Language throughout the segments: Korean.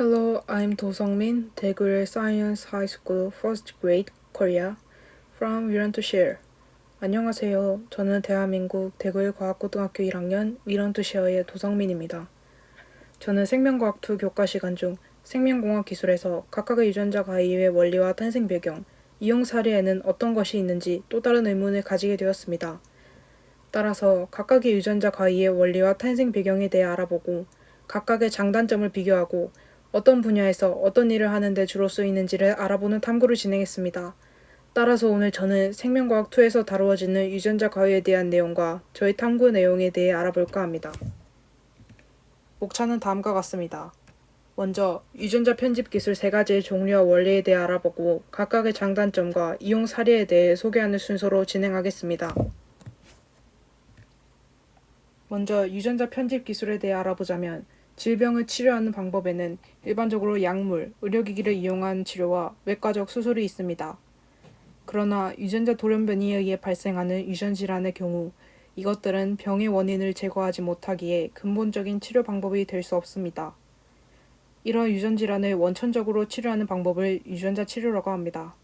Hello, I'm 도성민, 대구의 Science High School First Grade Korea from Wiran to Share. 안녕하세요. 저는 대한민국 대구의 과학고등학교 1학년 Wiran to Share의 도성민입니다. 저는 생명과학 2 교과 시간 중 생명공학 기술에서 각각의 유전자 가위의 원리와 탄생 배경, 이용 사례에는 어떤 것이 있는지 또 다른 의문을 가지게 되었습니다. 따라서 각각의 유전자 가위의 원리와 탄생 배경에 대해 알아보고 각각의 장단점을 비교하고 어떤 분야에서 어떤 일을 하는데 주로 쓰이는지를 알아보는 탐구를 진행했습니다. 따라서 오늘 저는 생명과학 2에서 다루어지는 유전자 가위에 대한 내용과 저희 탐구 내용에 대해 알아볼까 합니다. 목차는 다음과 같습니다. 먼저 유전자 편집 기술 3가지의 종류와 원리에 대해 알아보고 각각의 장단점과 이용 사례에 대해 소개하는 순서로 진행하겠습니다. 먼저 유전자 편집 기술에 대해 알아보자면 질병을 치료하는 방법에는 일반적으로 약물, 의료기기를 이용한 치료와 외과적 수술이 있습니다. 그러나 유전자 돌연변이에 의해 발생하는 유전질환의 경우 이것들은 병의 원인을 제거하지 못하기에 근본적인 치료 방법이 될 수 없습니다. 이러한 유전질환을 원천적으로 치료하는 방법을 유전자 치료라고 합니다.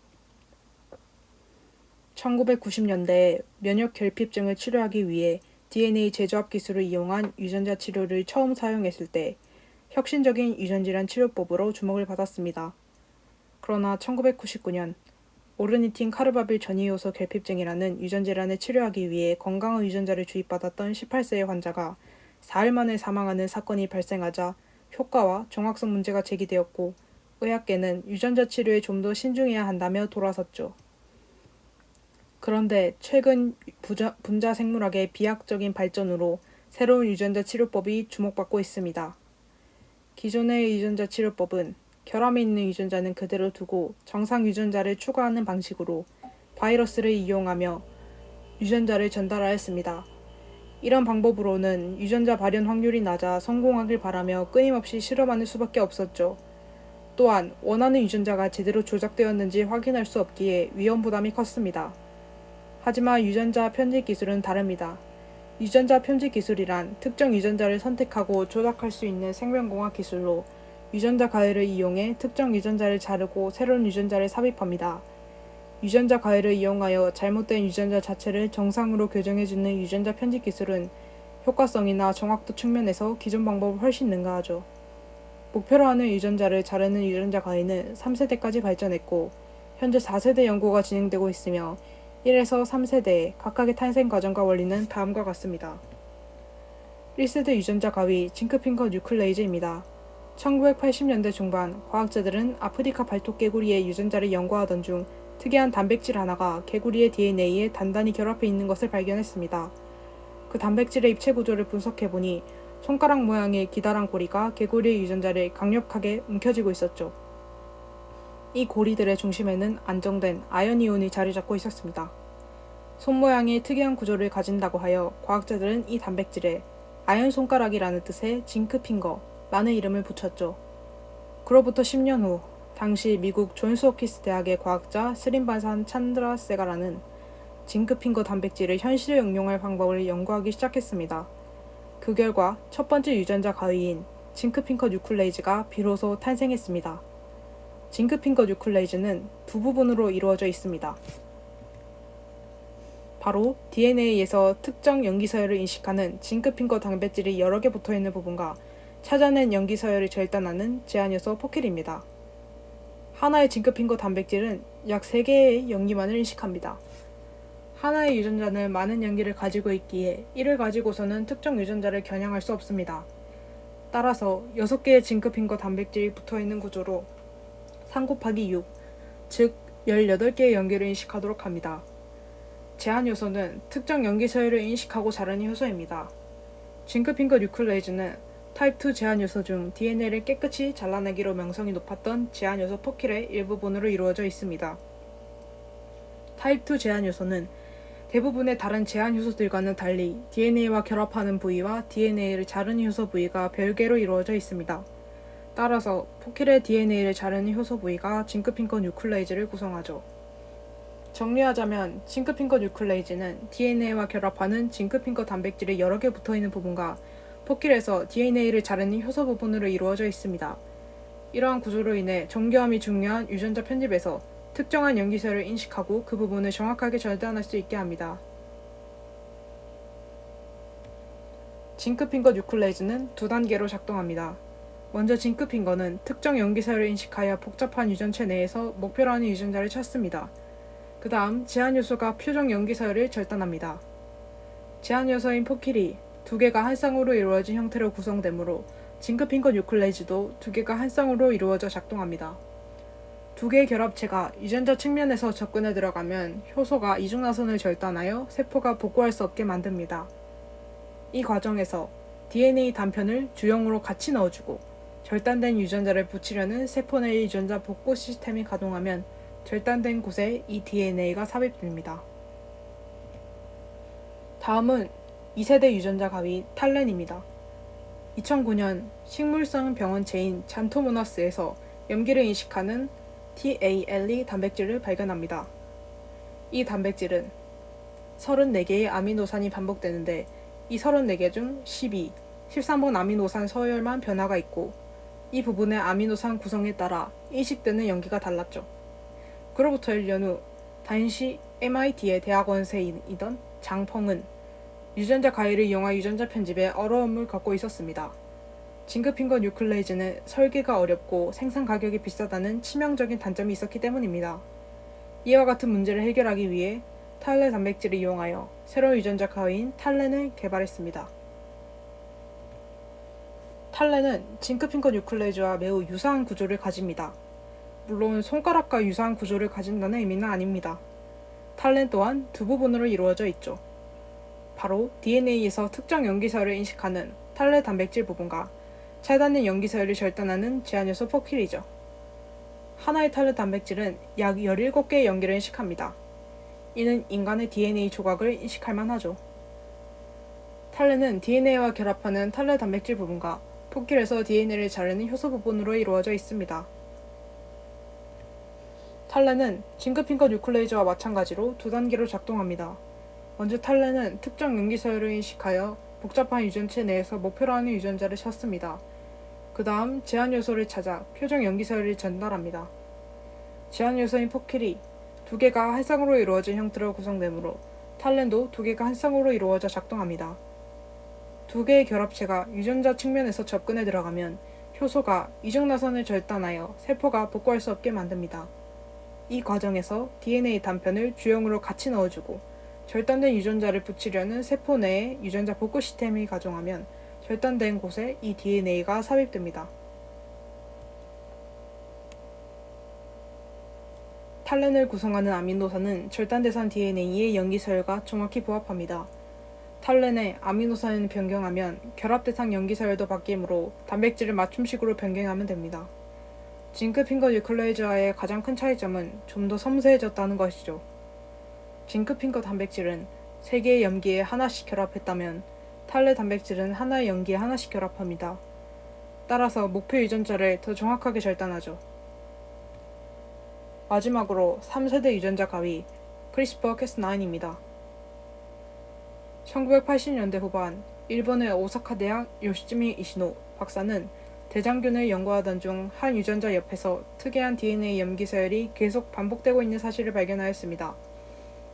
1990년대에 면역 결핍증을 치료하기 위해 DNA 재조합 기술을 이용한 유전자 치료를 처음 사용했을 때 혁신적인 유전질환 치료법으로 주목을 받았습니다. 그러나 1999년 오르니틴 카르바빌 전이효소 결핍증이라는 유전질환을 치료하기 위해 건강한 유전자를 주입받았던 18세의 환자가 4일 만에 사망하는 사건이 발생하자 효과와 정확성 문제가 제기되었고 의학계는 유전자 치료에 좀 더 신중해야 한다며 돌아섰죠. 그런데 최근 분자 생물학의 비약적인 발전으로 새로운 유전자 치료법이 주목받고 있습니다. 기존의 유전자 치료법은 결함이 있는 유전자는 그대로 두고 정상 유전자를 추가하는 방식으로 바이러스를 이용하며 유전자를 전달하였습니다. 이런 방법으로는 유전자 발현 확률이 낮아 성공하길 바라며 끊임없이 실험하는 수밖에 없었죠. 또한 원하는 유전자가 제대로 조작되었는지 확인할 수 없기에 위험 부담이 컸습니다. 하지만 유전자 편집 기술은 다릅니다. 유전자 편집 기술이란 특정 유전자를 선택하고 조작할 수 있는 생명공학 기술로 유전자 가위를 이용해 특정 유전자를 자르고 새로운 유전자를 삽입합니다. 유전자 가위를 이용하여 잘못된 유전자 자체를 정상으로 교정해주는 유전자 편집 기술은 효과성이나 정확도 측면에서 기존 방법을 훨씬 능가하죠. 목표로 하는 유전자를 자르는 유전자 가위는 3세대까지 발전했고 현재 4세대 연구가 진행되고 있으며 1에서 3세대의 각각의 탄생 과정과 원리는 다음과 같습니다. 1세대 유전자 가위 징크핑거 뉴클레이즈입니다. 1980년대 중반 과학자들은 아프리카 발톱 개구리의 유전자를 연구하던 중 특이한 단백질 하나가 개구리의 DNA에 단단히 결합해 있는 것을 발견했습니다. 그 단백질의 입체 구조를 분석해보니 손가락 모양의 기다란 고리가 개구리의 유전자를 강력하게 움켜쥐고 있었죠. 이 고리들의 중심에는 안정된 아연 이온이 자리 잡고 있었습니다. 손 모양의 특이한 구조를 가진다고 하여 과학자들은 이 단백질에 아연 손가락이라는 뜻의 징크핑거라는 이름을 붙였죠. 그로부터 10년 후 당시 미국 존스 홉킨스 대학의 과학자 스린바산 찬드라 세가라는 징크핑거 단백질을 현실에 응용할 방법을 연구하기 시작했습니다. 그 결과 첫 번째 유전자 가위인 징크핑거 뉴클레이즈가 비로소 탄생했습니다. 징크핑거 뉴클레이즈는 두 부분으로 이루어져 있습니다. 바로 DNA에서 특정 염기서열을 인식하는 징크핑거 단백질이 여러 개 붙어있는 부분과 찾아낸 염기서열을 절단하는 제한요소 포킬입니다. 하나의 징크핑거 단백질은 약 3개의 염기만을 인식합니다. 하나의 유전자는 많은 염기를 가지고 있기에 이를 가지고서는 특정 유전자를 겨냥할 수 없습니다. 따라서 6개의 징크핑거 단백질이 붙어있는 구조로 3 곱하기 6, 즉 18개의 염기를 인식하도록 합니다. 제한 요소는 특정 염기 서열을 인식하고 자르는 효소입니다. 징크핑거 뉴클레이즈는 타입 2 제한 요소 중 DNA를 깨끗이 잘라내기로 명성이 높았던 제한 요소 포킬의 일부분으로 이루어져 있습니다. 타입 2 제한 요소는 대부분의 다른 제한 요소들과는 달리 DNA와 결합하는 부위와 DNA를 자르는 효소 부위가 별개로 이루어져 있습니다. 따라서 포킬의 DNA를 자르는 효소 부위가 징크핑거 뉴클레이즈를 구성하죠. 정리하자면 징크핑거 뉴클레이즈는 DNA와 결합하는 징크핑거 단백질이 여러 개 붙어있는 부분과 포킬에서 DNA를 자르는 효소 부분으로 이루어져 있습니다. 이러한 구조로 인해 정교함이 중요한 유전자 편집에서 특정한 염기서열을 인식하고 그 부분을 정확하게 절단할 수 있게 합니다. 징크핑거 뉴클레이즈는 두 단계로 작동합니다. 먼저 징크핑거는 특정 염기서열을 인식하여 복잡한 유전체 내에서 목표로 하는 유전자를 찾습니다. 그 다음 제한 요소가 표적 염기서열을 절단합니다. 제한 요소인 포킬이 두 개가 한 쌍으로 이루어진 형태로 구성되므로 징크핑거 뉴클레이즈도 두 개가 한 쌍으로 이루어져 작동합니다. 두 개의 결합체가 유전자 측면에서 접근해 들어가면 효소가 이중나선을 절단하여 세포가 복구할 수 없게 만듭니다. 이 과정에서 DNA 단편을 주형으로 같이 넣어주고 절단된 유전자를 붙이려는 세포 내의 유전자 복구 시스템이 가동하면 절단된 곳에 이 DNA가 삽입됩니다. 다음은 2세대 유전자 가위 탈렌입니다. 2009년 식물성 병원체인 잔토모나스에서 염기를 인식하는 TALE 단백질을 발견합니다. 이 단백질은 34개의 아미노산이 반복되는데 이 34개 중 12, 13번 아미노산 서열만 변화가 있고 이 부분의 아미노산 구성에 따라 인식되는 염기가 달랐죠. 그로부터 1년 후 당시 MIT의 대학원생이던 장펑은 유전자 가위를 이용한 유전자 편집에 어려움을 겪고 있었습니다. 징크핑거 뉴클레이즈는 설계가 어렵고 생산 가격이 비싸다는 치명적인 단점이 있었기 때문입니다. 이와 같은 문제를 해결하기 위해 탈레 단백질을 이용하여 새로운 유전자 가위인 탈렌을 개발했습니다. 탈렌은 징크핑거 뉴클레이즈와 매우 유사한 구조를 가집니다. 물론 손가락과 유사한 구조를 가진다는 의미는 아닙니다. 탈렌 또한 두 부분으로 이루어져 있죠. 바로 DNA에서 특정 염기서열을 인식하는 탈레 단백질 부분과 차단된 염기서열을 절단하는 제한요소 포킬이죠. 하나의 탈레 단백질은 약 17개의 염기를 인식합니다. 이는 인간의 DNA 조각을 인식할 만하죠. 탈레는 DNA와 결합하는 탈레 단백질 부분과 포킬에서 DNA를 자르는 효소 부분으로 이루어져 있습니다. 탈레는 징크핑거 뉴클레이즈와 마찬가지로 두 단계로 작동합니다. 먼저 탈레는 특정 염기서열을 인식하여 복잡한 유전체 내에서 목표로 하는 유전자를 찾습니다. 그 다음 제한요소를 찾아 표적 염기서열을 전달합니다. 제한요소인 포킬이 두 개가 한 쌍으로 이루어진 형태로 구성되므로 탈렌도 두 개가 한 쌍으로 이루어져 작동합니다. 두 개의 결합체가 유전자 측면에서 접근해 들어가면 효소가 이중나선을 절단하여 세포가 복구할 수 없게 만듭니다. 이 과정에서 DNA 단편을 주형으로 같이 넣어주고 절단된 유전자를 붙이려는 세포 내에 유전자 복구 시스템이 가동하면 절단된 곳에 이 DNA가 삽입됩니다. 탈렌을 구성하는 아미노산은 절단대산 DNA의 염기서열과 정확히 부합합니다. 탈렌의 아미노산을 변경하면 결합대상 염기서열도 바뀌므로 단백질을 맞춤식으로 변경하면 됩니다. 징크핑거 뉴클레이즈와의 가장 큰 차이점은 좀 더 섬세해졌다는 것이죠. 징크핑거 단백질은 3개의 염기에 하나씩 결합했다면 탈레 단백질은 하나의 염기에 하나씩 결합합니다. 따라서 목표 유전자를 더 정확하게 절단하죠. 마지막으로 3세대 유전자 가위 크리스퍼-캐스9입니다. 1980년대 후반 일본의 오사카 대학 요시즈미 이시노 박사는 대장균을 연구하던 중 한 유전자 옆에서 특이한 DNA 염기서열이 계속 반복되고 있는 사실을 발견하였습니다.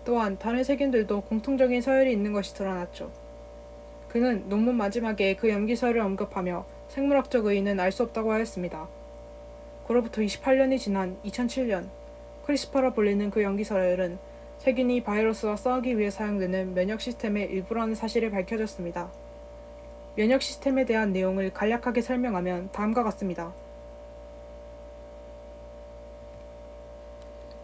또한 다른 세균들도 공통적인 서열이 있는 것이 드러났죠. 그는 논문 마지막에 그 염기서열을 언급하며 생물학적 의의는 알 수 없다고 하였습니다. 그로부터 28년이 지난 2007년 크리스퍼라 불리는 그 염기서열은 세균이 바이러스와 싸우기 위해 사용되는 면역 시스템의 일부라는 사실이 밝혀졌습니다. 면역 시스템에 대한 내용을 간략하게 설명하면 다음과 같습니다.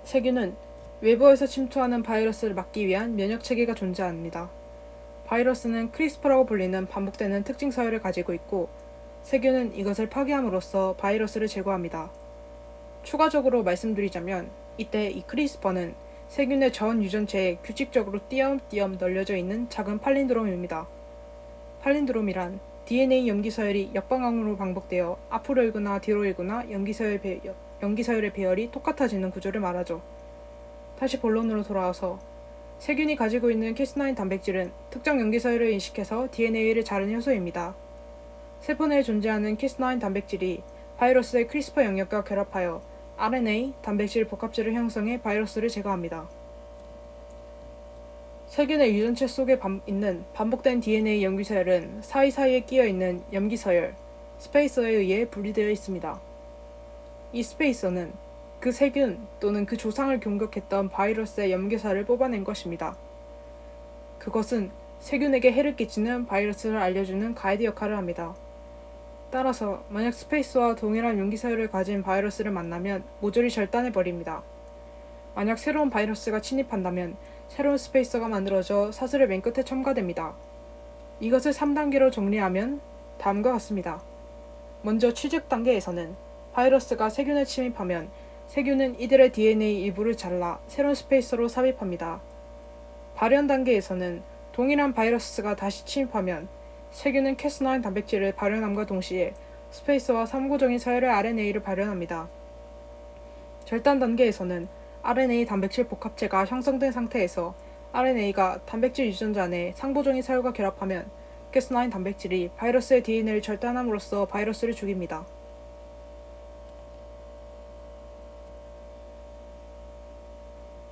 세균은 외부에서 침투하는 바이러스를 막기 위한 면역 체계가 존재합니다. 바이러스는 크리스퍼라고 불리는 반복되는 특징 서열을 가지고 있고 세균은 이것을 파괴함으로써 바이러스를 제거합니다. 추가적으로 말씀드리자면 이때 이 크리스퍼는 세균의 전 유전체에 규칙적으로 띄엄띄엄 널려져 있는 작은 팔린드롬입니다. 팔린드롬이란 DNA 염기서열이 역방향으로 반복되어 앞으로 일거나 뒤로 일거나 염기서열의 배열이 똑같아지는 구조를 말하죠. 다시 본론으로 돌아와서 세균이 가지고 있는 캐스9 단백질은 특정 염기서열을 인식해서 DNA를 자르는 효소입니다. 세포 내에 존재하는 캐스9 단백질이 바이러스의 크리스퍼 영역과 결합하여 RNA, 단백질 복합체를 형성해 바이러스를 제거합니다. 세균의 유전체 속에 있는 반복된 DNA 염기서열은 사이사이에 끼어있는 염기서열, 스페이서에 의해 분리되어 있습니다. 이 스페이서는 그 세균 또는 그 조상을 공격했던 바이러스의 염기사를 뽑아낸 것입니다. 그것은 세균에게 해를 끼치는 바이러스를 알려주는 가이드 역할을 합니다. 따라서 만약 스페이서와 동일한 염기서열을 가진 바이러스를 만나면 모조리 절단해버립니다. 만약 새로운 바이러스가 침입한다면 새로운 스페이서가 만들어져 사슬의 맨 끝에 첨가됩니다. 이것을 3단계로 정리하면 다음과 같습니다. 먼저 취직 단계에서는 바이러스가 세균에 침입하면 세균은 이들의 DNA 일부를 잘라 새로운 스페이서로 삽입합니다. 발현 단계에서는 동일한 바이러스가 다시 침입하면 세균은 캐스9 단백질을 발현함과 동시에 스페이서와 삼고정인 서열의 RNA를 발현합니다. 절단 단계에서는 RNA 단백질 복합체가 형성된 상태에서 RNA가 단백질 유전자 내 상보정인 서열과 결합하면 캐스9 단백질이 바이러스의 DNA를 절단함으로써 바이러스를 죽입니다.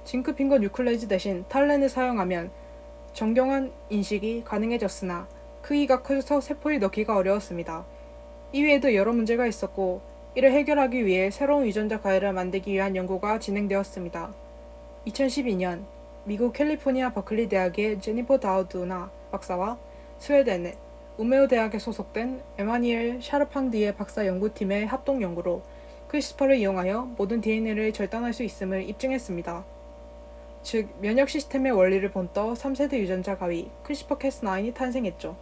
징크핑거 뉴클레이즈 대신 탈렌을 사용하면 정경한 인식이 가능해졌으나 크기가 커져서 세포에 넣기가 어려웠습니다. 이외에도 여러 문제가 있었고 이를 해결하기 위해 새로운 유전자 가해를 만들기 위한 연구가 진행되었습니다. 2012년 미국 캘리포니아 버클리 대학의 제니퍼 다우드나 박사와 스웨덴의 우메오 대학에 소속된 에마니엘 샤르팡디의 박사 연구팀의 합동 연구로 크리스퍼를 이용하여 모든 DNA를 절단할 수 있음을 입증했습니다. 즉, 면역 시스템의 원리를 본떠 3세대 유전자 가위 크리스퍼-캐스9이 탄생했죠.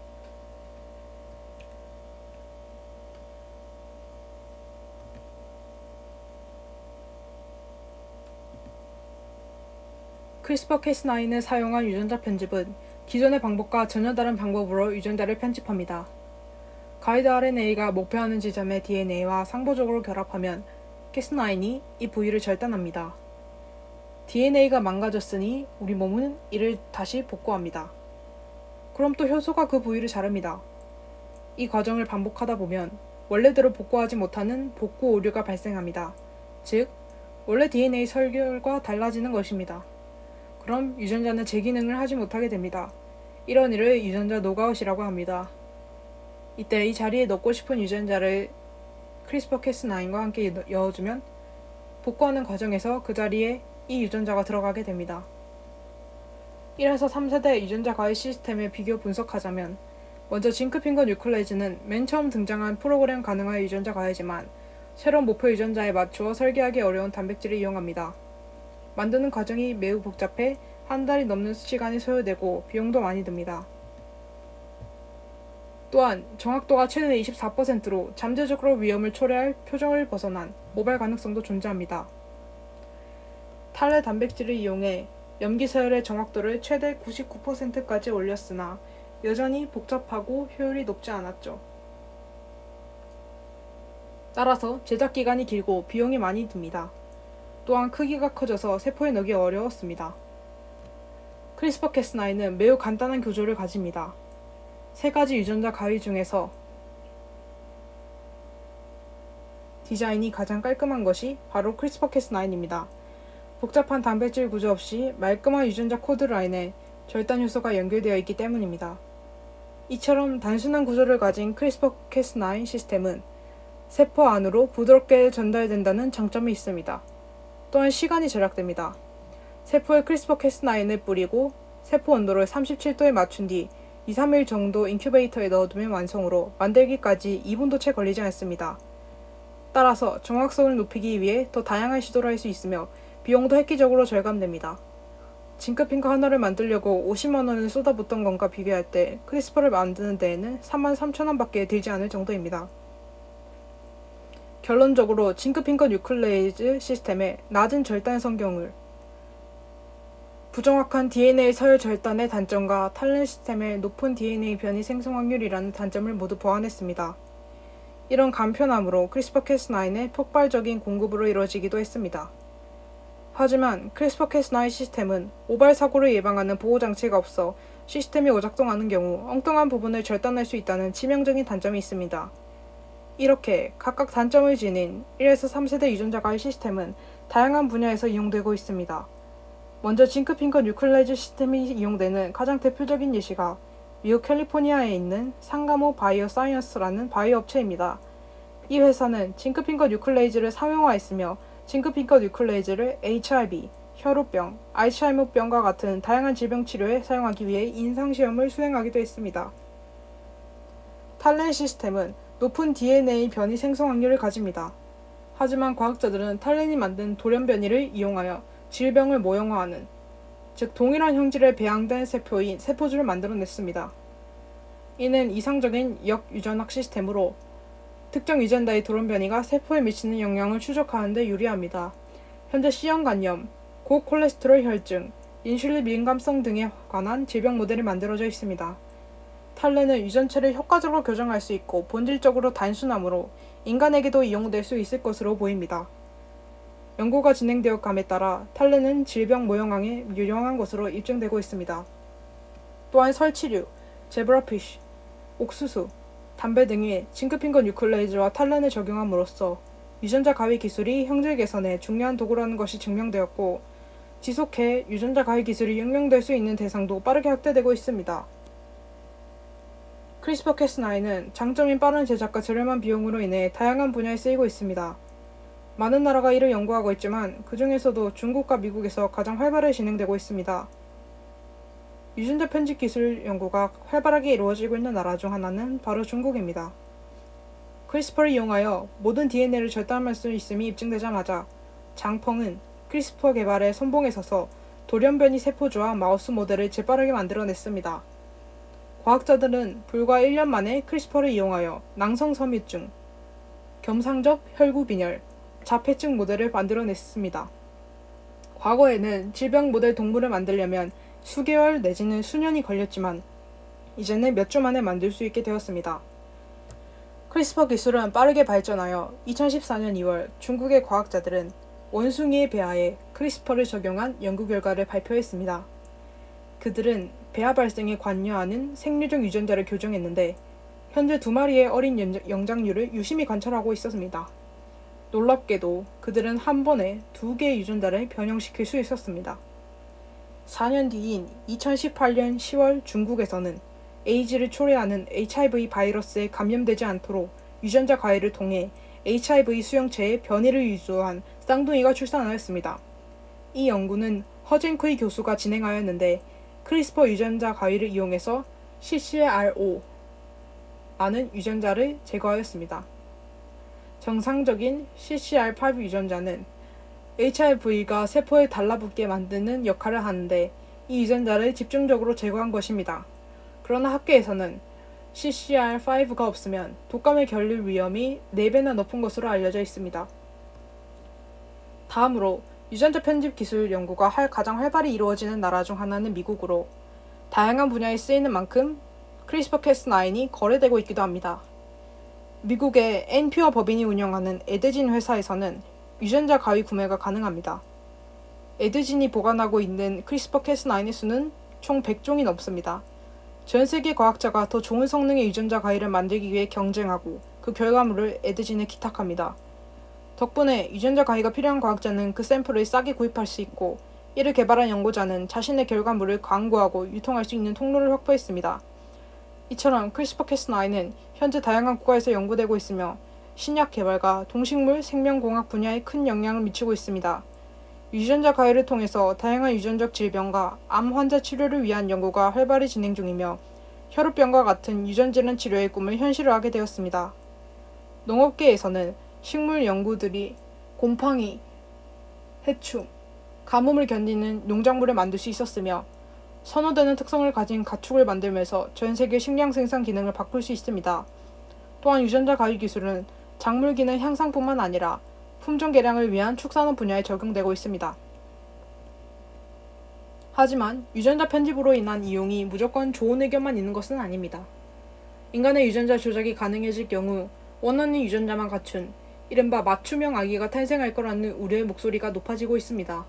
크리스퍼-캐스9을 사용한 유전자 편집은 기존의 방법과 전혀 다른 방법으로 유전자를 편집합니다. 가이드 RNA가 목표하는 지점의 DNA와 상보적으로 결합하면 캐스9이 이 부위를 절단합니다. DNA가 망가졌으니 우리 몸은 이를 다시 복구합니다. 그럼 또 효소가 그 부위를 자릅니다. 이 과정을 반복하다 보면 원래대로 복구하지 못하는 복구 오류가 발생합니다. 즉, 원래 DNA 설계과 달라지는 것입니다. 그럼 유전자는 제 기능을 하지 못하게 됩니다. 이런 일을 유전자 노그아웃이라고 합니다. 이때 이 자리에 넣고 싶은 유전자를 크리스퍼-캐스9과 함께 넣어주면 복구하는 과정에서 그 자리에 이 유전자가 들어가게 됩니다. 1에서 3세대 유전자 가해 시스템을 비교 분석하자면 먼저 징크핑거 뉴클레이즈는 맨 처음 등장한 프로그램 가능한 유전자 가해지만 새로운 목표 유전자에 맞추어 설계하기 어려운 단백질을 이용합니다. 만드는 과정이 매우 복잡해 한 달이 넘는 시간이 소요되고 비용도 많이 듭니다. 또한 정확도가 최대 24%로 잠재적으로 위험을 초래할 표적을 벗어난 모발 가능성도 존재합니다. 탈레 단백질을 이용해 염기서열의 정확도를 최대 99%까지 올렸으나 여전히 복잡하고 효율이 높지 않았죠. 따라서 제작 기간이 길고 비용이 많이 듭니다. 또한 크기가 커져서 세포에 넣기 어려웠습니다. 크리스퍼-캐스9은 매우 간단한 구조를 가집니다. 세 가지 유전자 가위 중에서 디자인이 가장 깔끔한 것이 바로 크리스퍼-캐스9입니다. 복잡한 단백질 구조 없이 말끔한 유전자 코드 라인에 절단 효소가 연결되어 있기 때문입니다. 이처럼 단순한 구조를 가진 크리스퍼-캐스9 시스템은 세포 안으로 부드럽게 전달된다는 장점이 있습니다. 또한 시간이 절약됩니다. 세포에 크리스퍼-캐스9을 뿌리고 세포 온도를 37도에 맞춘 뒤 2-3일 정도 인큐베이터에 넣어두면 완성으로 만들기까지 2분도 채 걸리지 않습니다. 따라서 정확성을 높이기 위해 더 다양한 시도를 할 수 있으며 비용도 획기적으로 절감됩니다. 징크핑거 하나를 만들려고 50만 원을 쏟아붓던 것과 비교할 때 크리스퍼를 만드는 데에는 33,000원 밖에 들지 않을 정도입니다. 결론적으로 징크핑거 뉴클레이즈 시스템의 낮은 절단 성경을 부정확한 DNA 서열 절단의 단점과 탈렌 시스템의 높은 DNA 변이 생성 확률이라는 단점을 모두 보완했습니다. 이런 간편함으로 크리스퍼-캐스9의 폭발적인 공급으로 이루어지기도 했습니다. 하지만 크리스퍼-캐스9 시스템은 오발 사고를 예방하는 보호장치가 없어 시스템이 오작동하는 경우 엉뚱한 부분을 절단할 수 있다는 치명적인 단점이 있습니다. 이렇게 각각 단점을 지닌 1에서 3세대 유전자 가위 시스템은 다양한 분야에서 이용되고 있습니다. 먼저 징크핑거 뉴클레이즈 시스템이 이용되는 가장 대표적인 예시가 미국 캘리포니아에 있는 상가모 바이오 사이언스라는 바이오 업체입니다. 이 회사는 징크핑거 뉴클레이즈를 상용화했으며 징크핑거 뉴클레이즈를 HIV, 혈우병, 알츠하이머병과 같은 다양한 질병 치료에 사용하기 위해 임상시험을 수행하기도 했습니다. 탈렌 시스템은 높은 DNA 변이 생성 확률을 가집니다. 하지만 과학자들은 탈렌이 만든 돌연 변이를 이용하여 질병을 모형화하는, 즉 동일한 형질의 배양된 세포인 세포주를 만들어냈습니다. 이는 이상적인 역유전학 시스템으로 특정 유전자의 돌연 변이가 세포에 미치는 영향을 추적하는 데 유리합니다. 현재 C형 간염, 고콜레스테롤 혈증, 인슐린 민감성 등에 관한 질병 모델이 만들어져 있습니다. 탈렌은 유전체를 효과적으로 교정할 수 있고 본질적으로 단순하므로 인간에게도 이용될 수 있을 것으로 보입니다. 연구가 진행되어 감에 따라 탈렌은 질병 모형왕에 유용한 것으로 입증되고 있습니다. 또한 설치류, 제브라피쉬, 옥수수, 담배 등에 징크핑거 뉴클레이즈와 탈렌을 적용함으로써 유전자 가위 기술이 형질 개선에 중요한 도구라는 것이 증명되었고, 지속해 유전자 가위 기술이 응용될 수 있는 대상도 빠르게 확대되고 있습니다. 크리스퍼-캐스9는 장점인 빠른 제작과 저렴한 비용으로 인해 다양한 분야에 쓰이고 있습니다. 많은 나라가 이를 연구하고 있지만 그 중에서도 중국과 미국에서 가장 활발히 진행되고 있습니다. 유전자 편집 기술 연구가 활발하게 이루어지고 있는 나라 중 하나는 바로 중국입니다. 크리스퍼를 이용하여 모든 DNA를 절단할 수 있음이 입증되자마자 장펑은 크리스퍼 개발에 선봉에 서서 돌연변이 세포주와 마우스 모델을 재빠르게 만들어냈습니다. 과학자들은 불과 1년 만에 크리스퍼를 이용하여 낭성섬유증, 겸상적 혈구빈혈, 자폐증 모델을 만들어냈습니다. 과거에는 질병 모델 동물을 만들려면 수개월 내지는 수년이 걸렸지만 이제는 몇 주 만에 만들 수 있게 되었습니다. 크리스퍼 기술은 빠르게 발전하여 2014년 2월 중국의 과학자들은 원숭이의 배아에 크리스퍼를 적용한 연구 결과를 발표했습니다. 그들은 배아 발생에 관여하는 생리종 유전자를 교정했는데 현재 2마리의 어린 영장류를 유심히 관찰하고 있었습니다. 놀랍게도 그들은 한 번에 2개의 유전자를 변형시킬 수 있었습니다. 4년 뒤인 2018년 10월 중국에서는 에이즈를 초래하는 HIV 바이러스에 감염되지 않도록 유전자 가위를 통해 HIV 수용체의 변이를 유도한 쌍둥이가 출산하였습니다. 이 연구는 허젠쿠이 교수가 진행하였는데 크리스퍼 유전자 가위를 이용해서 CCR5라는 유전자를 제거하였습니다. 정상적인 CCR5 유전자는 HIV가 세포에 달라붙게 만드는 역할을 하는데 이 유전자를 집중적으로 제거한 것입니다. 그러나 학계에서는 CCR5가 없으면 독감에 걸릴 위험이 4배나 높은 것으로 알려져 있습니다. 다음으로 유전자 편집 기술 연구가 가장 활발히 이루어지는 나라 중 하나는 미국으로 다양한 분야에 쓰이는 만큼 크리스퍼-캐스9이 거래되고 있기도 합니다. 미국의 엔퓨어 법인이 운영하는 에드진 회사에서는 유전자 가위 구매가 가능합니다. 에드진이 보관하고 있는 크리스퍼-캐스9의 수는 총 100종이 넘습니다. 전 세계 과학자가 더 좋은 성능의 유전자 가위를 만들기 위해 경쟁하고 그 결과물을 에드진에 기탁합니다. 덕분에 유전자 가위가 필요한 과학자는 그 샘플을 싸게 구입할 수 있고 이를 개발한 연구자는 자신의 결과물을 광고하고 유통할 수 있는 통로를 확보했습니다. 이처럼 크리스퍼-캐스9는 현재 다양한 국가에서 연구되고 있으며 신약 개발과 동식물 생명공학 분야에 큰 영향을 미치고 있습니다. 유전자 가위를 통해서 다양한 유전적 질병과 암 환자 치료를 위한 연구가 활발히 진행 중이며 혈우병과 같은 유전질환 치료의 꿈을 현실화하게 되었습니다. 농업계에서는 식물 연구들이 곰팡이, 해충, 가뭄을 견디는 농작물을 만들 수 있었으며 선호되는 특성을 가진 가축을 만들면서 전 세계 식량 생산 기능을 바꿀 수 있습니다. 또한 유전자 가위 기술은 작물 기능 향상뿐만 아니라 품종 개량을 위한 축산업 분야에 적용되고 있습니다. 하지만 유전자 편집으로 인한 이용이 무조건 좋은 의견만 있는 것은 아닙니다. 인간의 유전자 조작이 가능해질 경우 원하는 유전자만 갖춘 이른바 맞춤형 아기가 탄생할 거라는 우려의 목소리가 높아지고 있습니다.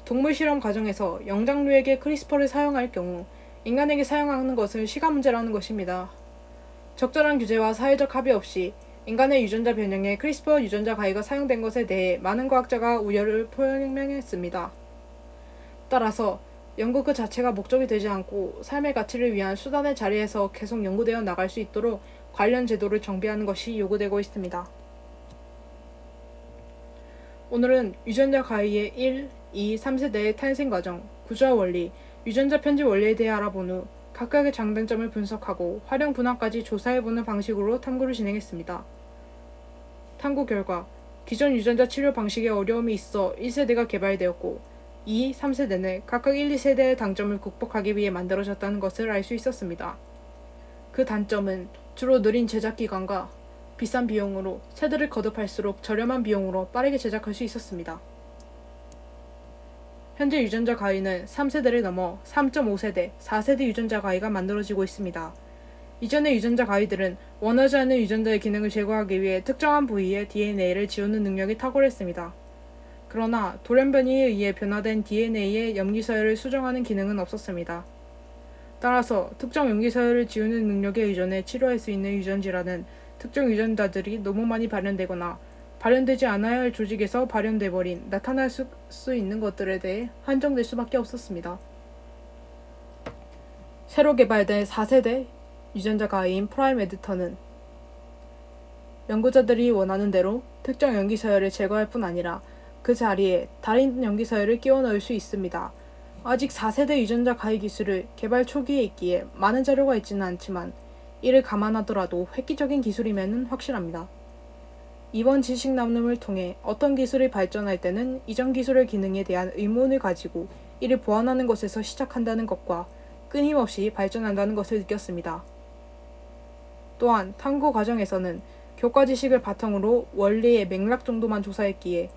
동물 실험 과정에서 영장류에게 크리스퍼를 사용할 경우 인간에게 사용하는 것은 시간 문제라는 것입니다. 적절한 규제와 사회적 합의 없이 인간의 유전자 변형에 크리스퍼 유전자 가위가 사용된 것에 대해 많은 과학자가 우려를 표명했습니다. 따라서 연구 그 자체가 목적이 되지 않고 삶의 가치를 위한 수단의 자리에서 계속 연구되어 나갈 수 있도록 관련 제도를 정비하는 것이 요구되고 있습니다. 오늘은 유전자 가위의 1, 2, 3세대의 탄생 과정, 구조와 원리, 유전자 편집 원리에 대해 알아본 후 각각의 장단점을 분석하고 활용 분화까지 조사해보는 방식으로 탐구를 진행했습니다. 탐구 결과 기존 유전자 치료 방식에 어려움이 있어 1세대가 개발되었고 2, 3세대는 각각 1, 2세대의 단점을 극복하기 위해 만들어졌다는 것을 알 수 있었습니다. 그 단점은 주로 느린 제작 기간과 비싼 비용으로 세대를 거듭할수록 저렴한 비용으로 빠르게 제작할 수 있었습니다. 현재 유전자 가위는 3세대를 넘어 3.5세대, 4세대 유전자 가위가 만들어지고 있습니다. 이전의 유전자 가위들은 원하지 않는 유전자의 기능을 제거하기 위해 특정한 부위에 DNA를 지우는 능력이 탁월했습니다. 그러나 돌연변이에 의해 변화된 DNA의 염기서열을 수정하는 기능은 없었습니다. 따라서 특정 염기서열을 지우는 능력에 의존해 치료할 수 있는 유전질환은 특정 유전자들이 너무 많이 발현되거나 발현되지 않아야 할 조직에서 발현돼버린 나타날 수 있는 것들에 대해 한정될 수밖에 없었습니다. 새로 개발된 4세대 유전자 가위인 프라임 에디터는 연구자들이 원하는 대로 특정 염기서열을 제거할 뿐 아니라 그 자리에 다른 염기서열을 끼워 넣을 수 있습니다. 아직 4세대 유전자 가위 기술을 개발 초기에 있기에 많은 자료가 있지는 않지만 이를 감안하더라도 획기적인 기술임에는 확실합니다. 이번 지식 나눔을 통해 어떤 기술이 발전할 때는 이전 기술의 기능에 대한 의문을 가지고 이를 보완하는 것에서 시작한다는 것과 끊임없이 발전한다는 것을 느꼈습니다. 또한 탐구 과정에서는 교과 지식을 바탕으로 원리의 맥락 정도만 조사했기에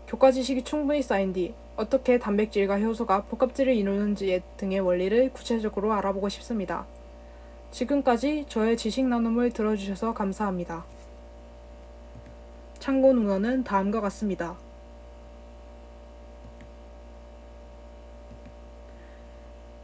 교과 지식이 충분히 쌓인 뒤 어떻게 단백질과 효소가 복합질을 이루는지 등의 원리를 구체적으로 알아보고 싶습니다. 지금까지 저의 지식 나눔을 들어주셔서 감사합니다. 참고 논어는 다음과 같습니다.